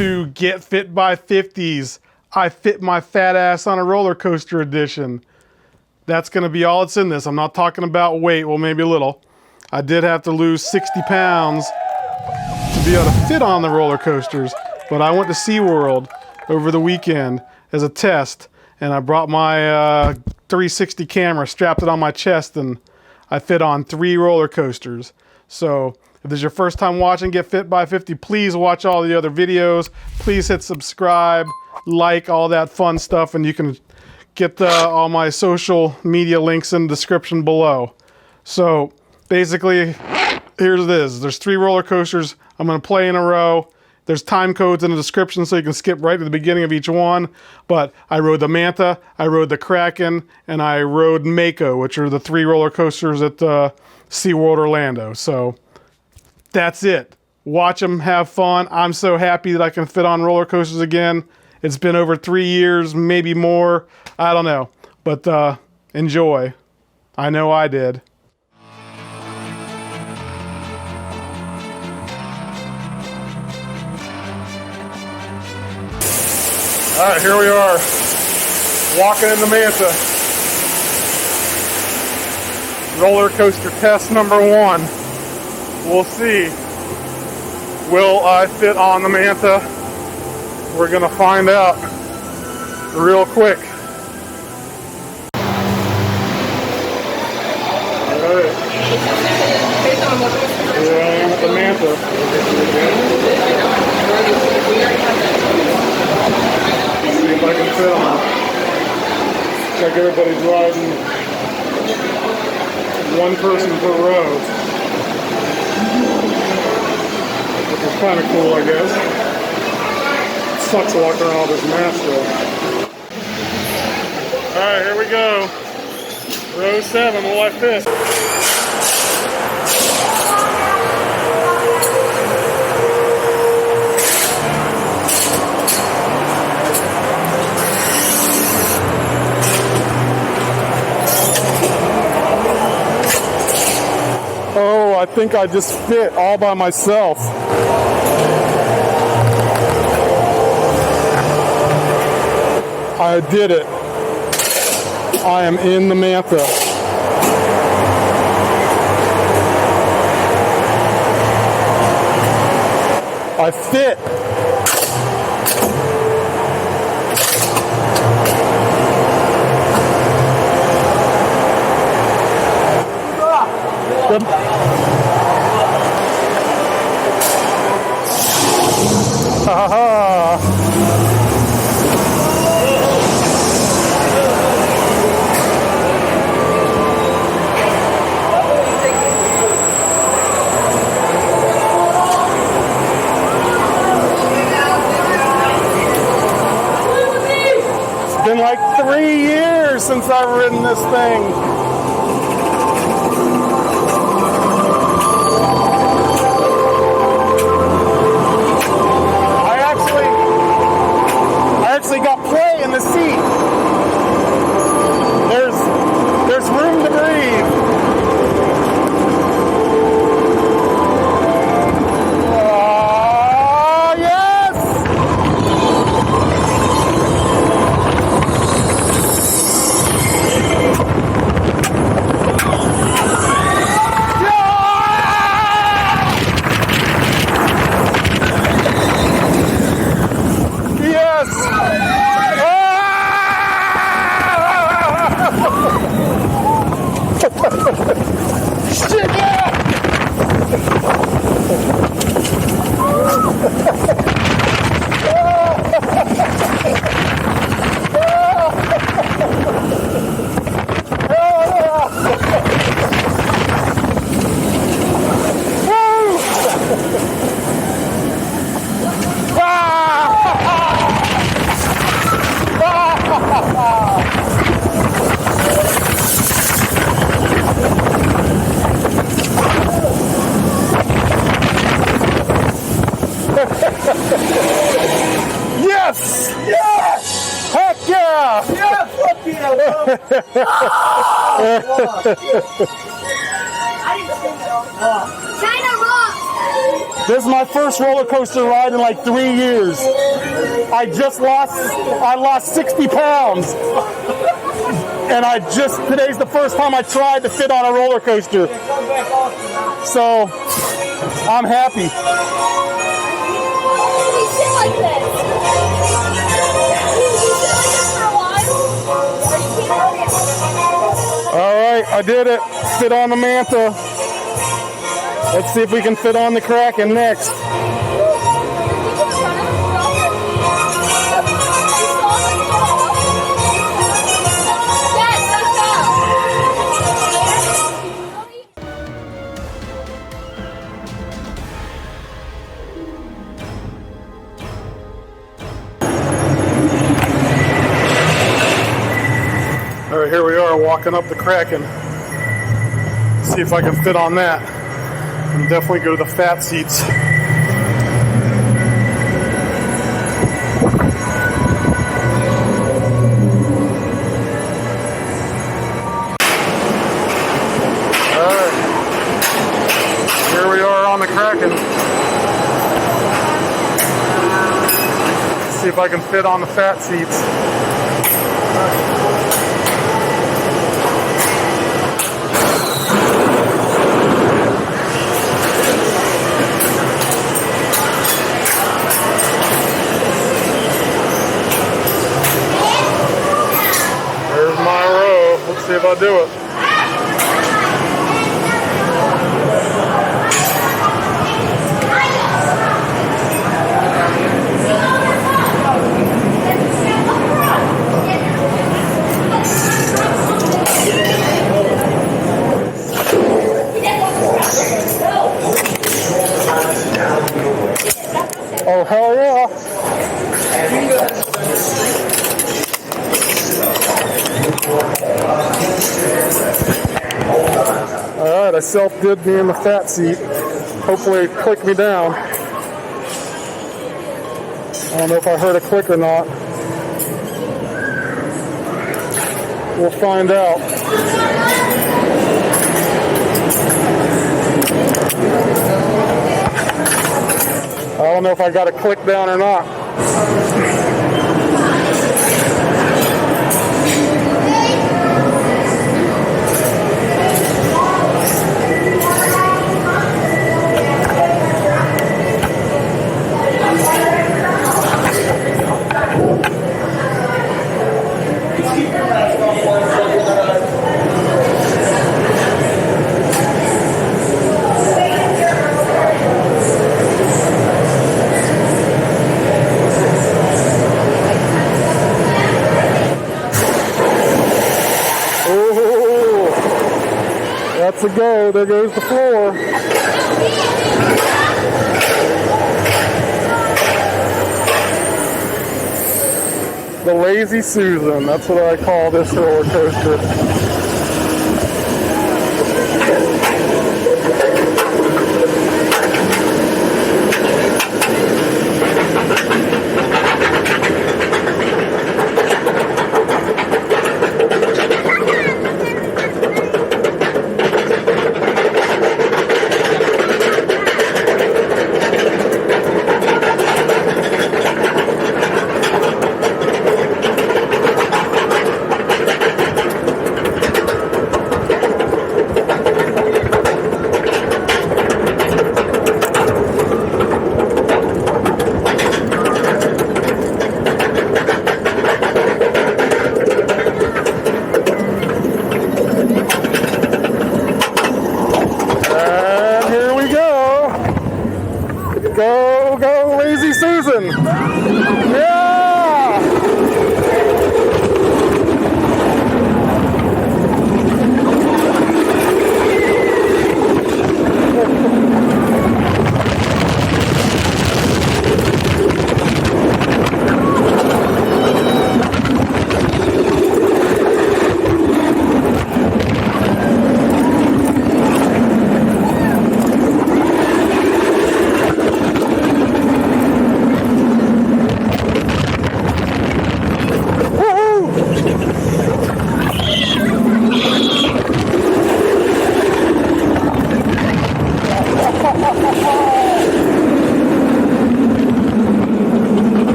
to Get Fit by 50s. I fit my fat ass on a roller coaster edition. That's gonna be all that's in this. I'm not talking about weight, well maybe a little. I did have to lose 60 pounds to be able to fit on the roller coasters, but I went to SeaWorld over the weekend as a test, and I brought my 360 camera, strapped it on my chest, and I fit on 3 roller coasters. So if this is your first time watching Get Fit by 50, please watch all the other videos. Please hit subscribe, like, all that fun stuff, and you can get all my social media links in the description below. So basically, here's this. There's 3 roller coasters. I'm gonna play in a row. There's time codes in the description so you can skip right to the beginning of each one. But I rode the Manta, I rode the Kraken, and I rode Mako, which are the 3 roller coasters at SeaWorld Orlando. So that's it. Watch them, have fun. I'm so happy that I can fit on roller coasters again. It's been over 3 years, maybe more. I don't know. But enjoy. I know I did. All right, here we are, walking in the Manta. Roller coaster test number 1. We'll see. Will I fit on the Manta? We're gonna find out real quick. All right. Here I am at the Manta. See if I can fit on. Like everybody's riding 1 person per row. Which is kind of cool, I guess. It sucks walking around all this mass though. Alright, here we go. Row 7, will I fit? I think I just fit all by myself. I did it. I am in the Manta. I fit. It's been like 3 years since I've ridden this thing. Got play in the seat. There's room to breathe. Yes! Yes! Shit, yeah! Yes! Yes! Heck yeah! Yeah, fuck yeah! China rocks! This is my first roller coaster ride in like 3 years. I lost 60 pounds. And today's the first time I tried to fit on a roller coaster. So, I'm happy. All right, I did it. Fit on the Manta. Let's see if we can fit on the Kraken next. All right, here we are walking up the Kraken. See if I can fit on that. And definitely go to the fat seats. All right, here we are on the Kraken. See if I can fit on the fat seats. Let's see if I do it. Oh, hell yeah. Alright, I self-did me in the fat seat. Hopefully it clicked me down. I don't know if I heard a click or not. We'll find out. I don't know if I got a click down or not. That's a go. There goes the floor. The Lazy Susan. That's what I call this roller coaster.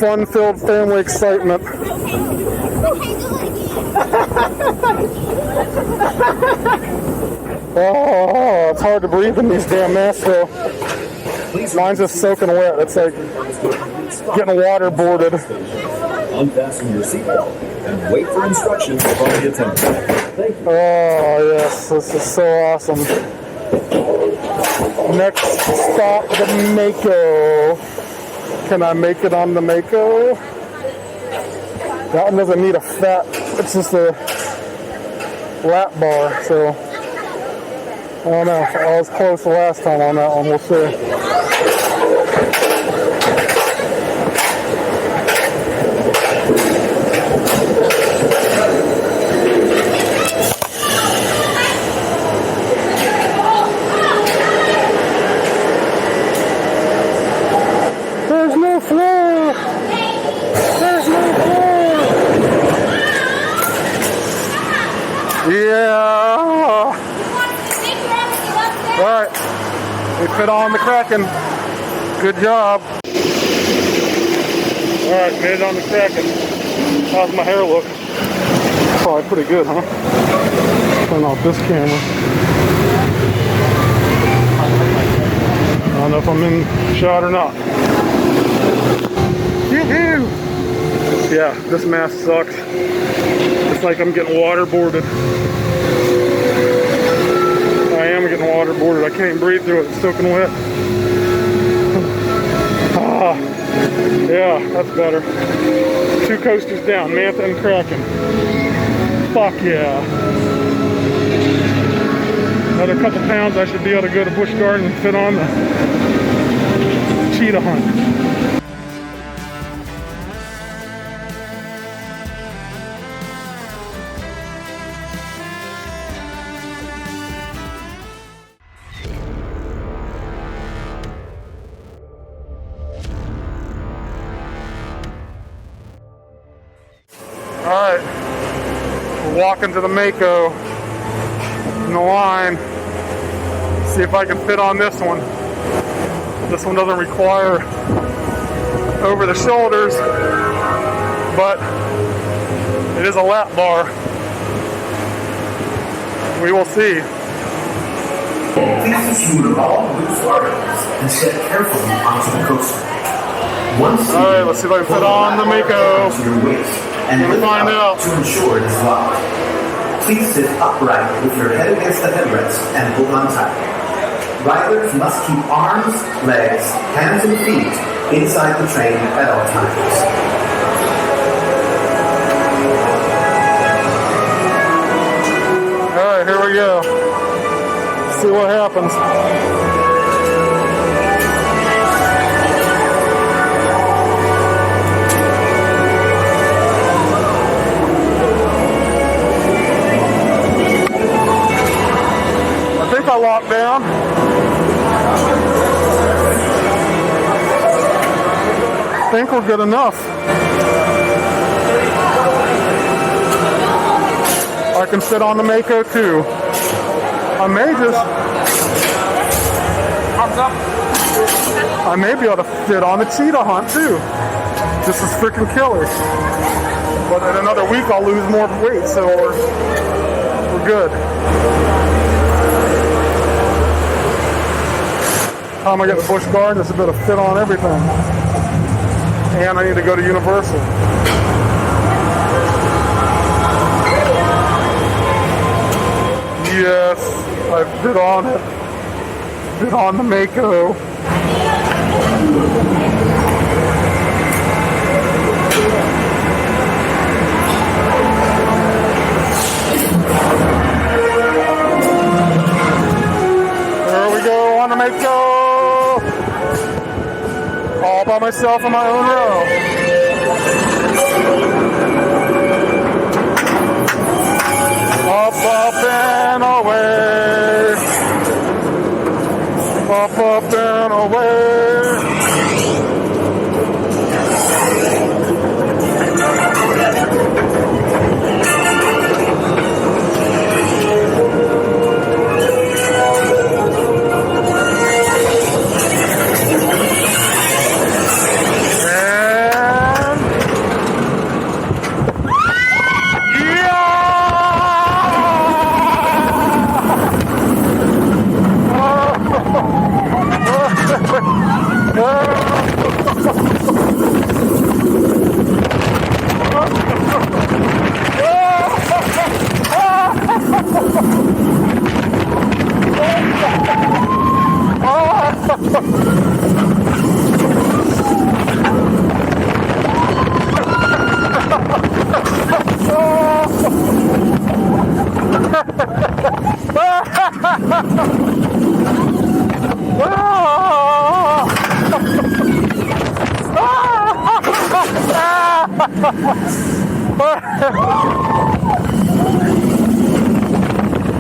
fun-filled family excitement. Oh, it's hard to breathe in these damn masks though. Mine's just soaking wet. It's like getting waterboarded. Unfasten your seatbelt and wait for instructions from the attendant. Oh yes, this is so awesome. Next stop, the Mako. Can I make it on the Mako? That one doesn't need a fat, it's just a lap bar, so I don't know. I was close the last time on that one, we'll see. There's no floor! There's no floor! Yeah! Alright, we fit on the Kraken. Good job. Alright, made it on the Kraken. How's my hair look? Probably pretty good, huh? Turn off this camera. I don't know if I'm in shot or not. Yeah, this mask sucks. It's like I'm getting waterboarded. I am getting waterboarded. I can't even breathe through it. It's soaking wet. Ah, yeah, that's better. 2 coasters down, Manta and Kraken. Fuck yeah. Another couple pounds, I should be able to go to Busch Gardens and fit on the cheetah hunt. Alright, we're walking to the Mako in the line. See if I can fit on this one. This one doesn't require over the shoulders, but it is a lap bar. We will see. Please issue all loose articles and step carefully onto the coaster. Alright, let's see if I can fit on the Mako. And lift find up out. to ensure it is locked. Please sit upright with your head against the headrest and hold on tight. Riders must keep arms, legs, hands, and feet inside the train at all times. Alright, here we go. Let's see what happens. I locked down. I think we're good enough. I can sit on the Mako too. I may be able to fit on the cheetah hunt too. This is freaking killer. But in another week I'll lose more weight, so we're good. Time I get to Busch Gardens, it's a bit of fit on everything. And I need to go to Universal. Yes, I fit on it. Fit on the Mako. There we go on the Mako. All by myself in my own row. Up, up, and away. Up, up, and away.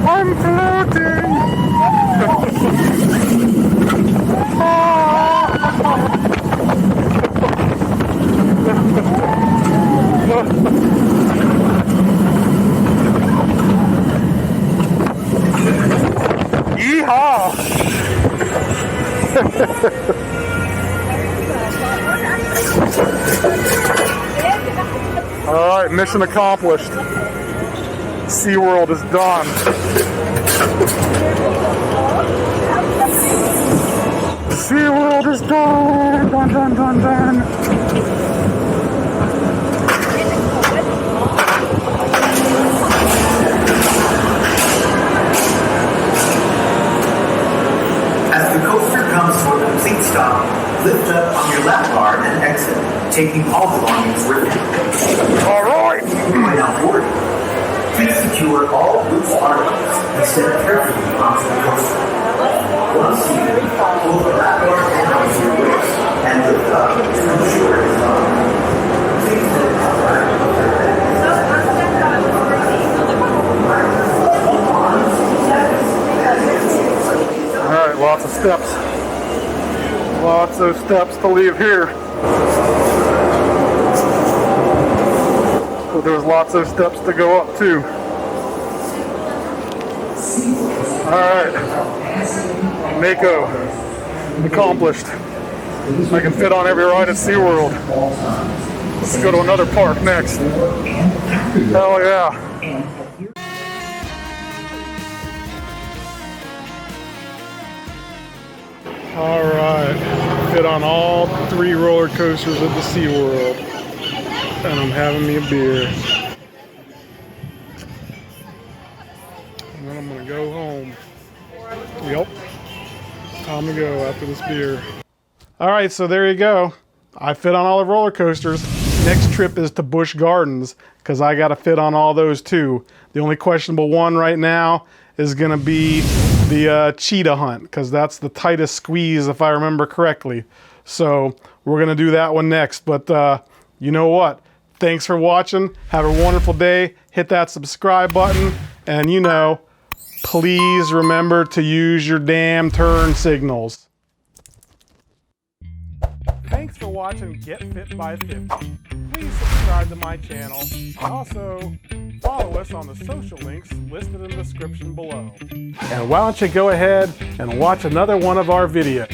I'm floating. Yeehaw! All right, mission accomplished. SeaWorld is done. SeaWorld is done. Done, done, done, done. As the coaster comes to a complete stop, lift up on your lap bar and exit, taking all belongings with you. All right. Now board. Please secure all loose articles and set carefully onto the coaster. Once seated, pull the lap bar down to your waist and lift up to ensure it is locked. Please sit upright with your head. All right, lots of steps. Lots of steps to leave here. So there's lots of steps to go up too. All right, Mako accomplished. I can fit on every ride at SeaWorld. Let's go to another park next. Hell yeah. All right, fit on all 3 roller coasters at the SeaWorld, and I'm having me a beer. And then I'm gonna go home. Yep, time to go after this beer. All right, so there you go. I fit on all the roller coasters. Next trip is to Busch Gardens because I got to fit on all those too. The only questionable one right now is going to be the cheetah hunt because that's the tightest squeeze if I remember correctly. So we're going to do that one next. But you know what? Thanks for watching. Have a wonderful day. Hit that subscribe button. And you know, please remember to use your damn turn signals. Thanks for watching Get Fit by 50. Please subscribe to my channel and also follow us on the social links listed in the description below. And why don't you go ahead and watch another one of our videos.